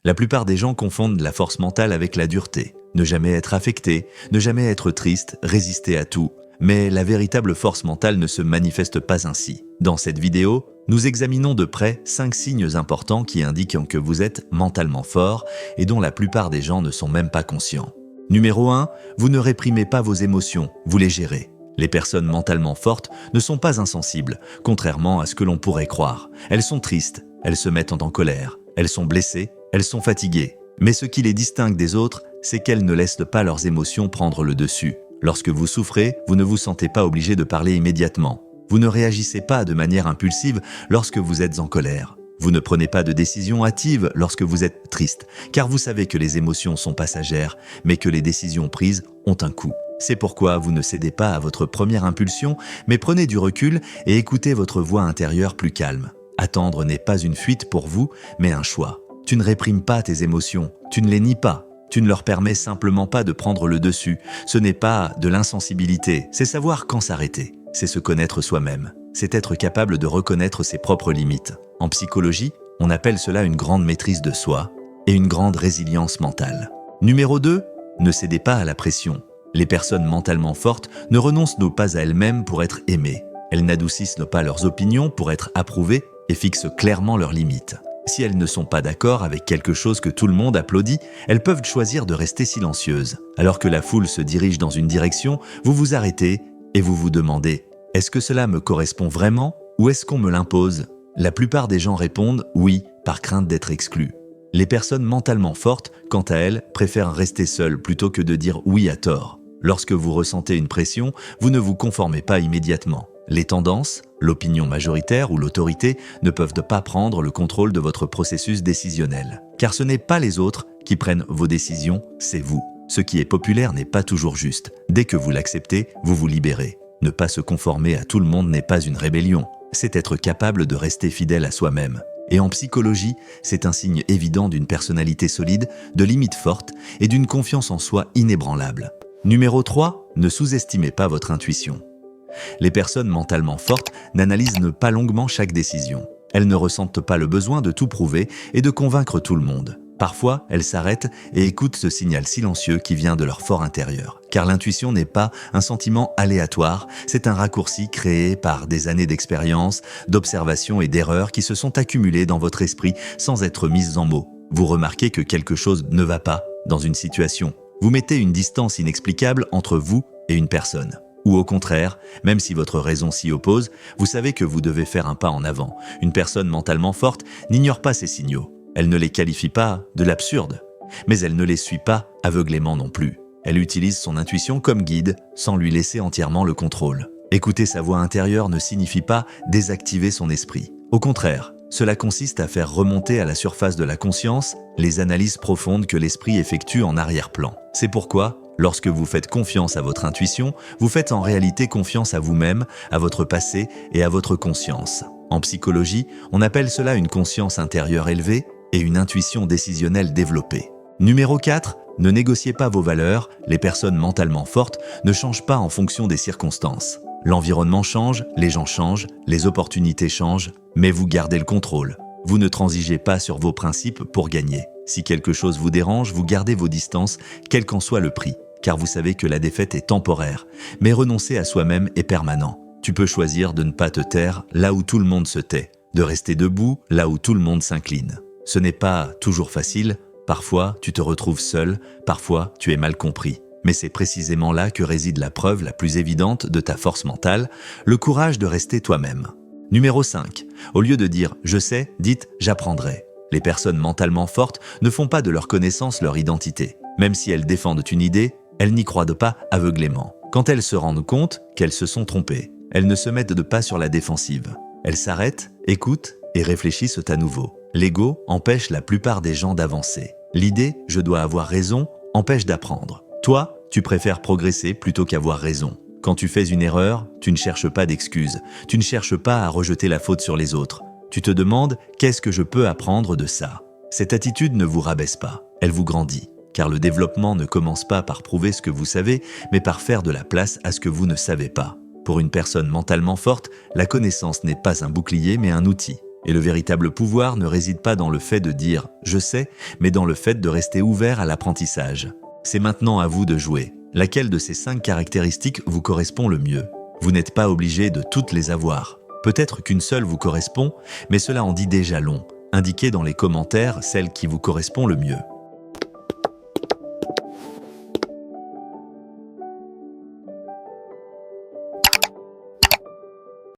La plupart des gens confondent la force mentale avec la dureté. Ne jamais être affecté, ne jamais être triste, résister à tout. Mais la véritable force mentale ne se manifeste pas ainsi. Dans cette vidéo, nous examinons de près 5 signes importants qui indiquent que vous êtes mentalement fort et dont la plupart des gens ne sont même pas conscients. Numéro 1, vous ne réprimez pas vos émotions, vous les gérez. Les personnes mentalement fortes ne sont pas insensibles, contrairement à ce que l'on pourrait croire. Elles sont tristes, elles se mettent en colère, elles sont blessées, elles sont fatiguées. Mais ce qui les distingue des autres, c'est qu'elles ne laissent pas leurs émotions prendre le dessus. Lorsque vous souffrez, vous ne vous sentez pas obligé de parler immédiatement. Vous ne réagissez pas de manière impulsive lorsque vous êtes en colère. Vous ne prenez pas de décision hâtive lorsque vous êtes triste, car vous savez que les émotions sont passagères, mais que les décisions prises ont un coût. C'est pourquoi vous ne cédez pas à votre première impulsion, mais prenez du recul et écoutez votre voix intérieure plus calme. Attendre n'est pas une fuite pour vous, mais un choix. Tu ne réprimes pas tes émotions, tu ne les nies pas. Tu ne leur permets simplement pas de prendre le dessus. Ce n'est pas de l'insensibilité, c'est savoir quand s'arrêter. C'est se connaître soi-même. C'est être capable de reconnaître ses propres limites. En psychologie, on appelle cela une grande maîtrise de soi et une grande résilience mentale. Numéro 2, ne cédez pas à la pression. Les personnes mentalement fortes ne renoncent pas à elles-mêmes pour être aimées. Elles n'adoucissent pas leurs opinions pour être approuvées et fixent clairement leurs limites. Si elles ne sont pas d'accord avec quelque chose que tout le monde applaudit, elles peuvent choisir de rester silencieuses. Alors que la foule se dirige dans une direction, vous vous arrêtez et vous vous demandez « Est-ce que cela me correspond vraiment ou est-ce qu'on me l'impose ?» La plupart des gens répondent « oui » par crainte d'être exclus. Les personnes mentalement fortes, quant à elles, préfèrent rester seules plutôt que de dire « oui » à tort. Lorsque vous ressentez une pression, vous ne vous conformez pas immédiatement. Les tendances, l'opinion majoritaire ou l'autorité ne peuvent pas prendre le contrôle de votre processus décisionnel. Car ce n'est pas les autres qui prennent vos décisions, c'est vous. Ce qui est populaire n'est pas toujours juste. Dès que vous l'acceptez, vous vous libérez. Ne pas se conformer à tout le monde n'est pas une rébellion. C'est être capable de rester fidèle à soi-même. Et en psychologie, c'est un signe évident d'une personnalité solide, de limites fortes et d'une confiance en soi inébranlable. Numéro 3, ne sous-estimez pas votre intuition. Les personnes mentalement fortes n'analysent pas longuement chaque décision. Elles ne ressentent pas le besoin de tout prouver et de convaincre tout le monde. Parfois, elles s'arrêtent et écoutent ce signal silencieux qui vient de leur fort intérieur. Car l'intuition n'est pas un sentiment aléatoire, c'est un raccourci créé par des années d'expérience, d'observation et d'erreurs qui se sont accumulées dans votre esprit sans être mises en mots. Vous remarquez que quelque chose ne va pas dans une situation. Vous mettez une distance inexplicable entre vous et une personne. Ou au contraire, même si votre raison s'y oppose, vous savez que vous devez faire un pas en avant. Une personne mentalement forte n'ignore pas ces signaux. Elle ne les qualifie pas de l'absurde, mais elle ne les suit pas aveuglément non plus. Elle utilise son intuition comme guide, sans lui laisser entièrement le contrôle. Écouter sa voix intérieure ne signifie pas désactiver son esprit. Au contraire, cela consiste à faire remonter à la surface de la conscience les analyses profondes que l'esprit effectue en arrière-plan. C'est pourquoi, lorsque vous faites confiance à votre intuition, vous faites en réalité confiance à vous-même, à votre passé et à votre conscience. En psychologie, on appelle cela une conscience intérieure élevée et une intuition décisionnelle développée. Numéro 4, ne négociez pas vos valeurs. Les personnes mentalement fortes ne changent pas en fonction des circonstances. L'environnement change, les gens changent, les opportunités changent, mais vous gardez le contrôle. Vous ne transigez pas sur vos principes pour gagner. Si quelque chose vous dérange, vous gardez vos distances, quel qu'en soit le prix. Car vous savez que la défaite est temporaire, mais renoncer à soi-même est permanent. Tu peux choisir de ne pas te taire là où tout le monde se tait, de rester debout là où tout le monde s'incline. Ce n'est pas toujours facile, parfois tu te retrouves seul, parfois tu es mal compris. Mais c'est précisément là que réside la preuve la plus évidente de ta force mentale, le courage de rester toi-même. Numéro 5. Au lieu de dire « je sais », dites « j'apprendrai ». Les personnes mentalement fortes ne font pas de leur connaissance leur identité. Même si elles défendent une idée, elles n'y croient pas aveuglément. Quand elles se rendent compte qu'elles se sont trompées, elles ne se mettent pas sur la défensive. Elles s'arrêtent, écoutent et réfléchissent à nouveau. L'ego empêche la plupart des gens d'avancer. L'idée « je dois avoir raison » empêche d'apprendre. Toi, tu préfères progresser plutôt qu'avoir raison. Quand tu fais une erreur, tu ne cherches pas d'excuses. Tu ne cherches pas à rejeter la faute sur les autres. Tu te demandes « qu'est-ce que je peux apprendre de ça ?» Cette attitude ne vous rabaisse pas, elle vous grandit. Car le développement ne commence pas par prouver ce que vous savez, mais par faire de la place à ce que vous ne savez pas. Pour une personne mentalement forte, la connaissance n'est pas un bouclier mais un outil. Et le véritable pouvoir ne réside pas dans le fait de dire « je sais », mais dans le fait de rester ouvert à l'apprentissage. C'est maintenant à vous de jouer. Laquelle de ces 5 caractéristiques vous correspond le mieux? Vous n'êtes pas obligé de toutes les avoir. Peut-être qu'une seule vous correspond, mais cela en dit déjà long. Indiquez dans les commentaires celle qui vous correspond le mieux.